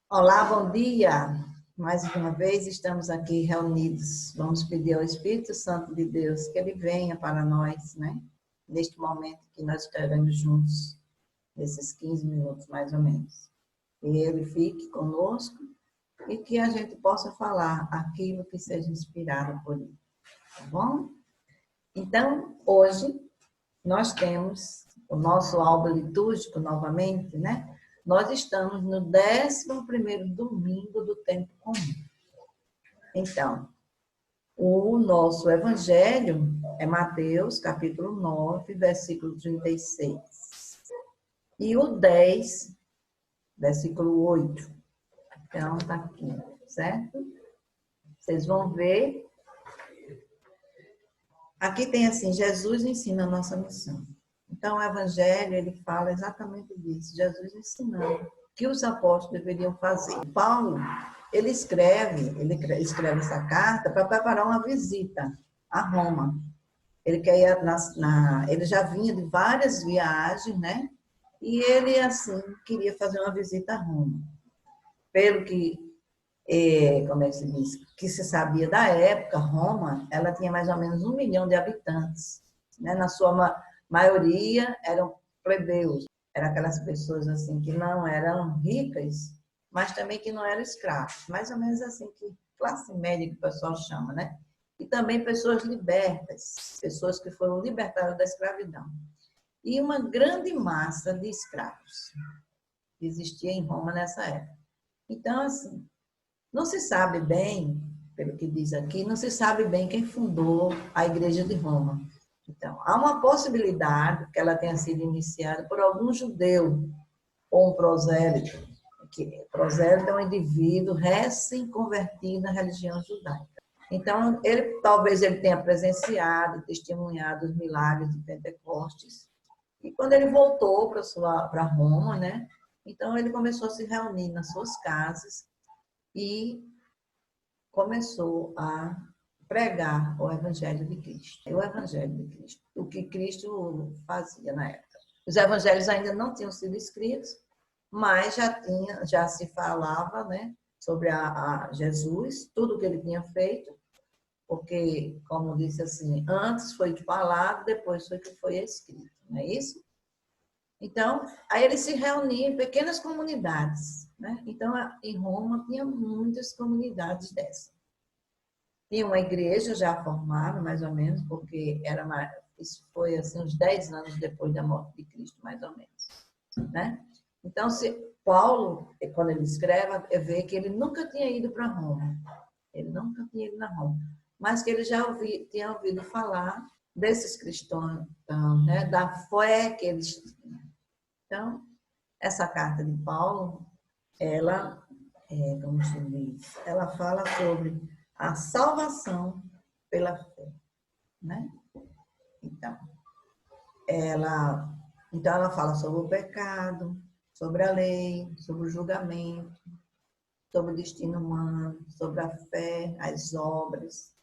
Olá, bom dia! Mais uma vez estamos aqui reunidos. Vamos pedir ao Espírito Santo de Deus que ele venha para nós, né? Neste momento que nós estaremos juntos, nesses 15 minutos mais ou menos. Que ele fique conosco e que a gente possa falar aquilo que seja inspirado por ele, tá bom? Então, hoje, nós temos o nosso álbum litúrgico novamente, né? Nós estamos no 11º domingo do tempo comum. Então, o nosso evangelho é Mateus, capítulo 9, versículo 36. E o 10, versículo 8. Então, está aqui, certo? Vocês vão ver. Aqui tem assim, Jesus ensina a nossa missão. Então, o Evangelho, ele fala exatamente disso, Jesus ensinando o que os apóstolos deveriam fazer. Paulo, ele escreve essa carta para preparar uma visita a Roma. Ele ele já vinha de várias viagens, né? E ele, assim, queria fazer uma visita a Roma. Pelo que, como é que se diz? Que se sabia da época, Roma, ela tinha mais ou menos 1 milhão de habitantes, né? Na sua maioria eram plebeus, eram aquelas pessoas assim que não eram ricas, mas também que não eram escravos, mais ou menos assim, que classe média que o pessoal chama, né? E também pessoas libertas, pessoas que foram libertadas da escravidão. E uma grande massa de escravos que existia em Roma nessa época. Então, assim, não se sabe bem, pelo que diz aqui, não se sabe bem quem fundou a Igreja de Roma. Então, há uma possibilidade que ela tenha sido iniciada por algum judeu ou um prosélito. Prosélito é um indivíduo recém-convertido na religião judaica. Então, talvez ele tenha presenciado, testemunhado os milagres de Pentecostes. E quando ele voltou para Roma, né? Então, ele começou a se reunir nas suas casas e começou a pregar o Evangelho de Cristo. O Evangelho de Cristo, o que Cristo fazia na época. Os evangelhos ainda não tinham sido escritos, mas já se falava, né, sobre a Jesus, tudo o que ele tinha feito, porque, como disse assim, antes foi falado, depois foi que foi escrito, não é isso? Então, aí ele se reunia em pequenas comunidades, né? Então, em Roma tinha muitas comunidades dessas. Tinha uma igreja já formada, mais ou menos, porque isso foi assim, uns 10 anos depois da morte de Cristo, mais ou menos. Né? Então, Paulo, quando ele escreve, vê que ele nunca tinha ido para Roma. Ele nunca tinha ido na Roma. Mas que ele já tinha ouvido falar desses cristãos, né? Da fé que eles tinham. Então, essa carta de Paulo, ela, como se diz, ela fala sobre a salvação pela fé, né? Então, ela fala sobre o pecado, sobre a lei, sobre o julgamento, sobre o destino humano, sobre a fé, as obras,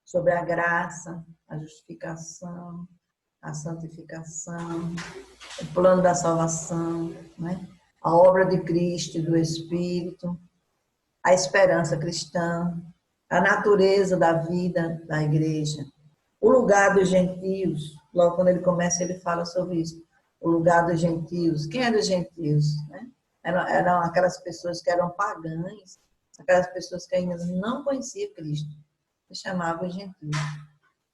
sobre a graça, a justificação, a santificação, o plano da salvação, né? A obra de Cristo e do Espírito, a esperança cristã, a natureza da vida da igreja, o lugar dos gentios. Logo quando ele começa, ele fala sobre isso. O lugar dos gentios. Quem eram os gentios? Né? Eram aquelas pessoas que eram pagãs, aquelas pessoas que ainda não conheciam Cristo, que chamavam gentios.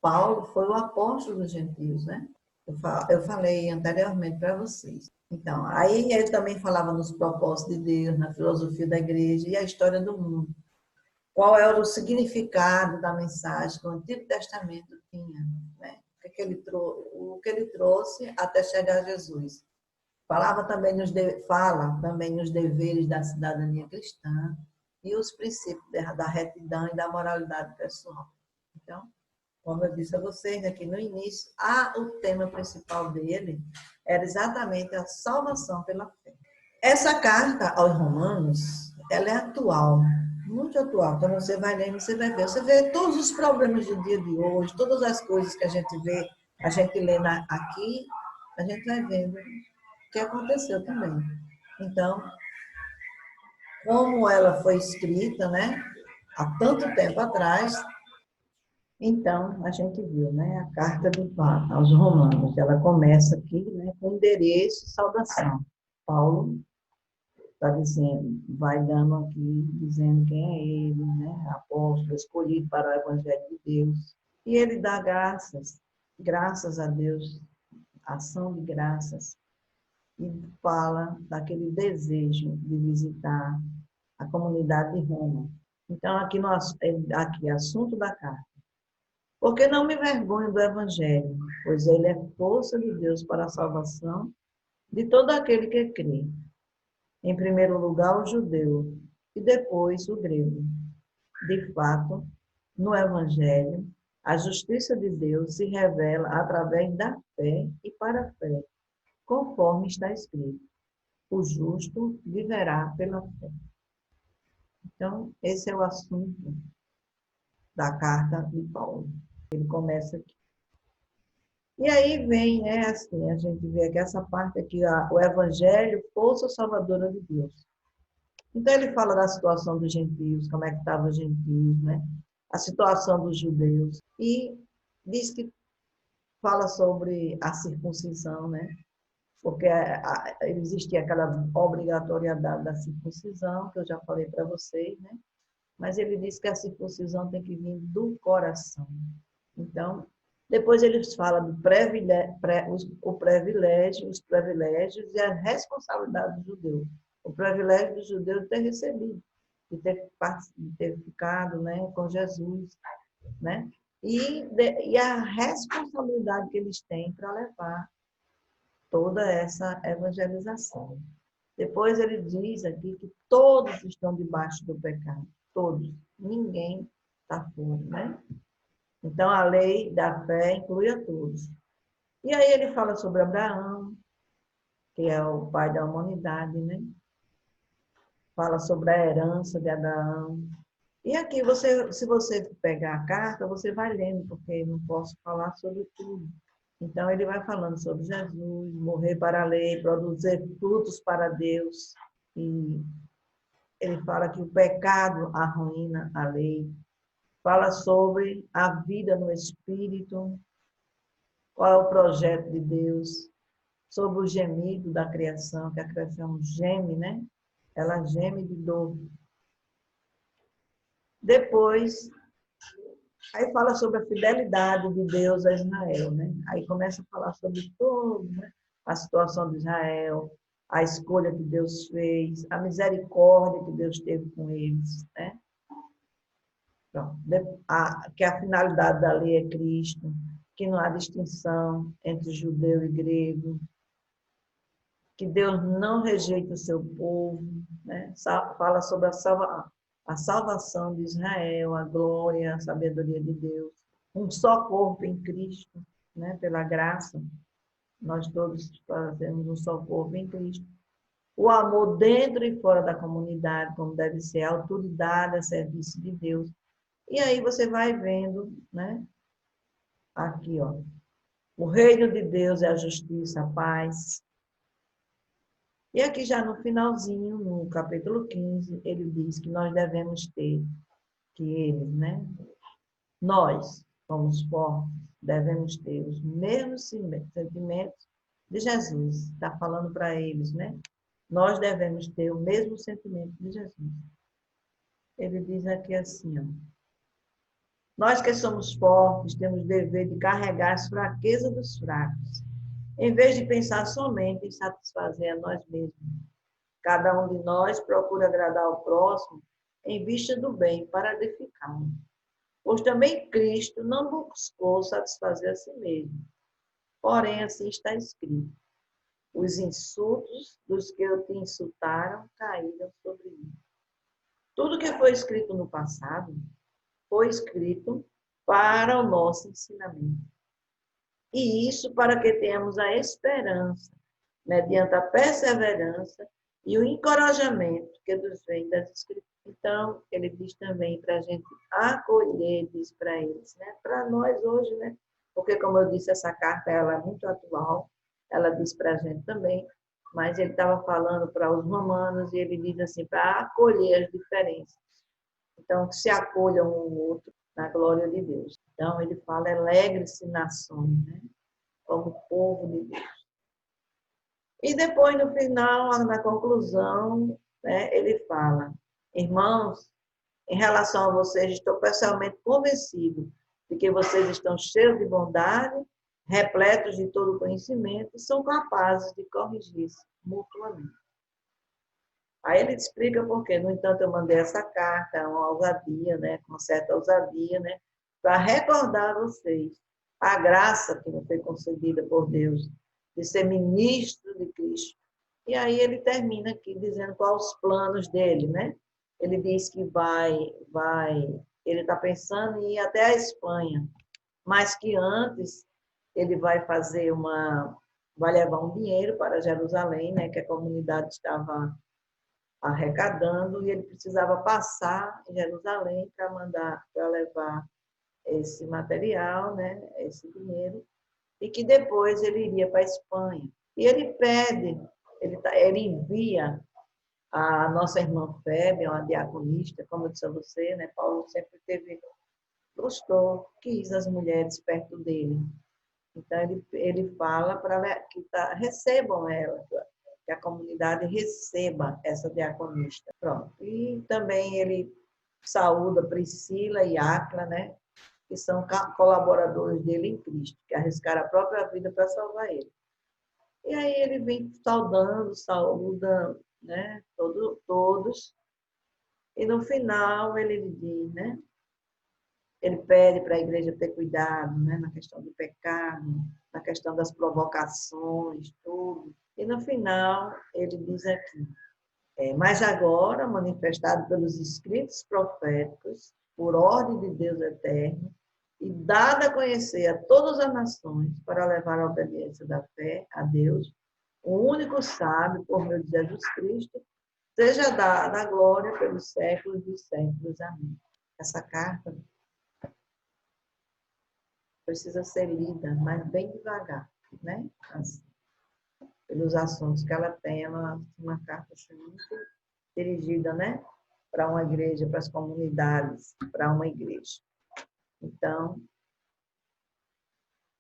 Paulo foi o apóstolo dos gentios, né? Eu falei anteriormente para vocês. Então, aí ele também falava nos propósitos de Deus, na filosofia da igreja e a história do mundo. Qual era o significado da mensagem que o Antigo Testamento tinha, né? O que ele trouxe até chegar a Jesus. Fala também nos deveres da cidadania cristã e os princípios da retidão e da moralidade pessoal. Então, como eu disse a vocês aqui no início, o tema principal dele era exatamente a salvação pela fé. Essa carta aos Romanos, ela é atual, muito atual. Então você vai ler, você vai ver. Você vê todos os problemas do dia de hoje, todas as coisas que a gente vê, a gente lê aqui, a gente vai vendo o que aconteceu também. Então, como ela foi escrita, né, há tanto tempo atrás. Então, a gente viu, né, a carta do Papa aos Romanos, ela começa aqui, né, com endereço e saudação. Paulo está dizendo, vai dando aqui, dizendo quem é ele, né, apóstolo, escolhido para o Evangelho de Deus. E ele dá graças, graças a Deus, ação de graças, e fala daquele desejo de visitar a comunidade de Roma. Então, aqui assunto da carta. Porque não me vergonho do Evangelho, pois ele é força de Deus para a salvação de todo aquele que crê. Em primeiro lugar, o judeu e depois o grego. De fato, no Evangelho, a justiça de Deus se revela através da fé e para a fé, conforme está escrito: o justo viverá pela fé. Então, esse é o assunto da carta de Paulo. Ele começa aqui. E aí vem, né, assim, a gente vê aqui essa parte aqui, o Evangelho, força salvadora de Deus. Então ele fala da situação dos gentios, como é que estavam os gentios, né? A situação dos judeus. E diz que fala sobre a circuncisão, né? Porque existia aquela obrigatoriedade da circuncisão, que eu já falei para vocês, né? Mas ele diz que a circuncisão tem que vir do coração. Então, depois eles falam do privilégio, os privilégios e a responsabilidade do judeu. O privilégio do judeu de ter recebido, de ter ficado, né, com Jesus, né? E a responsabilidade que eles têm para levar toda essa evangelização. Depois ele diz aqui que todos estão debaixo do pecado, todos, ninguém está fora, né? Então, a lei da fé inclui a todos. E aí ele fala sobre Abraão, que é o pai da humanidade, né? Fala sobre a herança de Abraão. E aqui, se você pegar a carta, você vai lendo, porque eu não posso falar sobre tudo. Então, ele vai falando sobre Jesus, morrer para a lei, produzir frutos para Deus. E ele fala que o pecado arruína a lei. Fala sobre a vida no Espírito, qual é o projeto de Deus, sobre o gemido da criação, que a criação geme, né? Ela geme de dor. Depois, aí fala sobre a fidelidade de Deus a Israel, né? Aí começa a falar sobre tudo, né? A situação de Israel, a escolha que Deus fez, a misericórdia que Deus teve com eles, né? Então, que a finalidade da lei é Cristo, que não há distinção entre judeu e grego, que Deus não rejeita o seu povo, né? Fala sobre a salvação de Israel, a glória, a sabedoria de Deus, um só corpo em Cristo, né? Pela graça, nós todos fazemos um só corpo em Cristo. O amor dentro e fora da comunidade, como deve ser, a autoridade a serviço de Deus. E aí você vai vendo, né? Aqui, ó. O reino de Deus é a justiça, a paz. E aqui já no finalzinho, no capítulo 15, ele diz que nós devemos ter, que eles, né? Nós, somos fortes, devemos ter os mesmos sentimentos de Jesus. Está falando para eles, né? Nós devemos ter o mesmo sentimento de Jesus. Ele diz aqui assim, ó. Nós que somos fortes, temos o dever de carregar as fraquezas dos fracos, em vez de pensar somente em satisfazer a nós mesmos. Cada um de nós procura agradar ao próximo em vista do bem para edificá-lo. Pois também Cristo não buscou satisfazer a si mesmo. Porém, assim está escrito: os insultos dos que te insultaram caíram sobre mim. Tudo que foi escrito no passado foi escrito para o nosso ensinamento. E isso para que tenhamos a esperança, mediante a perseverança e o encorajamento que nos vem das Escrituras. Então, ele diz também para a gente acolher, diz para eles, né? Para nós hoje, né? Porque, como eu disse, essa carta ela é muito atual, ela diz para a gente também mas ele estava falando para os romanos e ele diz assim, para acolher as diferenças. Então, que se acolham um ao outro na glória de Deus. Então, ele fala, alegre-se nações, né? Como povo de Deus. E depois, no final, na conclusão, né, ele fala, irmãos, em relação a vocês, estou pessoalmente convencido de que vocês estão cheios de bondade, repletos de todo conhecimento e são capazes de corrigir-se mutuamente. Aí ele explica por quê. No entanto, eu mandei essa carta, uma ousadia, né, com certa ousadia, né, para recordar a vocês a graça que me foi concedida por Deus de ser ministro de Cristo. E aí ele termina aqui dizendo quais os planos dele, né? Ele diz que ele está pensando em ir até a Espanha, mas que antes ele vai vai levar um dinheiro para Jerusalém, né? Que a comunidade estava arrecadando e ele precisava passar em Jerusalém para levar esse material, né? Esse dinheiro, e que depois ele iria para a Espanha. E ele pede, ele envia a nossa irmã Febe, uma diaconista, como eu disse a você, né? Paulo sempre gostou, quis as mulheres perto dele. Então, ele fala para que recebam ela, que a comunidade receba essa diaconista. Pronto. E também ele saúda Priscila e Áquila, né? Que são colaboradores dele em Cristo, que arriscaram a própria vida para salvar ele. E aí ele vem saúda, né? Todos. E no final ele diz, né? Ele pede para a igreja ter cuidado, né? Na questão do pecado, na questão das provocações, tudo. E no final ele diz aqui, mas agora, manifestado pelos escritos proféticos, por ordem de Deus eterno, e dada a conhecer a todas as nações para levar a obediência da fé a Deus, o único sábio, por meio de Jesus Cristo, seja dada a glória pelos séculos dos séculos. Amém. Essa carta precisa ser lida, mas bem devagar, né? Assim, pelos assuntos que ela tem, ela é uma carta assim, muito dirigida, né? Para uma igreja, para as comunidades, para uma igreja. Então,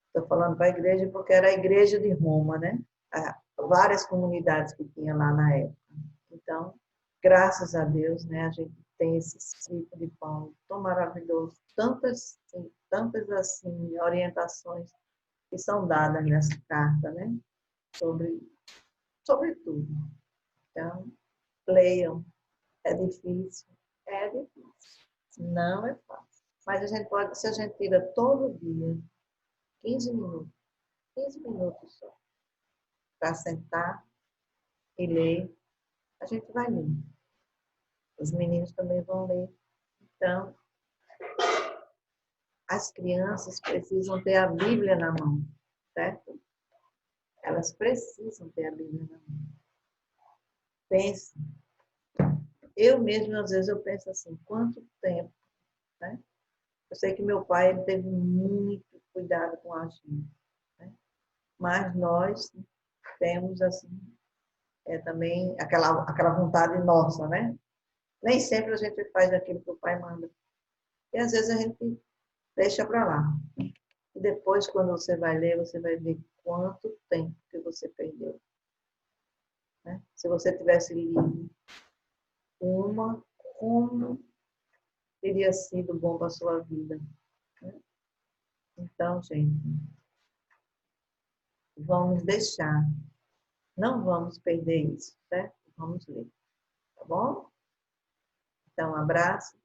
estou falando para a igreja porque era a igreja de Roma, né? Várias comunidades que tinha lá na época. Então, graças a Deus, né? A gente tem esse escrito de Paulo tão maravilhoso, tantas assim orientações que são dadas nessa carta, né? Sobre tudo. Então, leiam. É difícil? É difícil. Não é fácil. Mas a gente pode, se a gente tira todo dia 15 minutos só, para sentar e ler, a gente vai ler. Os meninos também vão ler. Então, as crianças precisam ter a Bíblia na mão, certo? Elas precisam ter a Bíblia na mão. Pense. Eu mesmo, às vezes, eu penso assim, quanto tempo, né? Eu sei que meu pai ele teve muito cuidado com a gente, né? Mas nós temos, assim, também aquela vontade nossa, né? Nem sempre a gente faz aquilo que o pai manda. E às vezes a gente deixa para lá. E depois, quando você vai ler, você vai ver quanto tempo que você perdeu. Né? Se você tivesse lido como teria sido bom para a sua vida. Né? Então, gente, vamos deixar. Não vamos perder isso, certo? Vamos ler. Tá bom? Então, um abraço.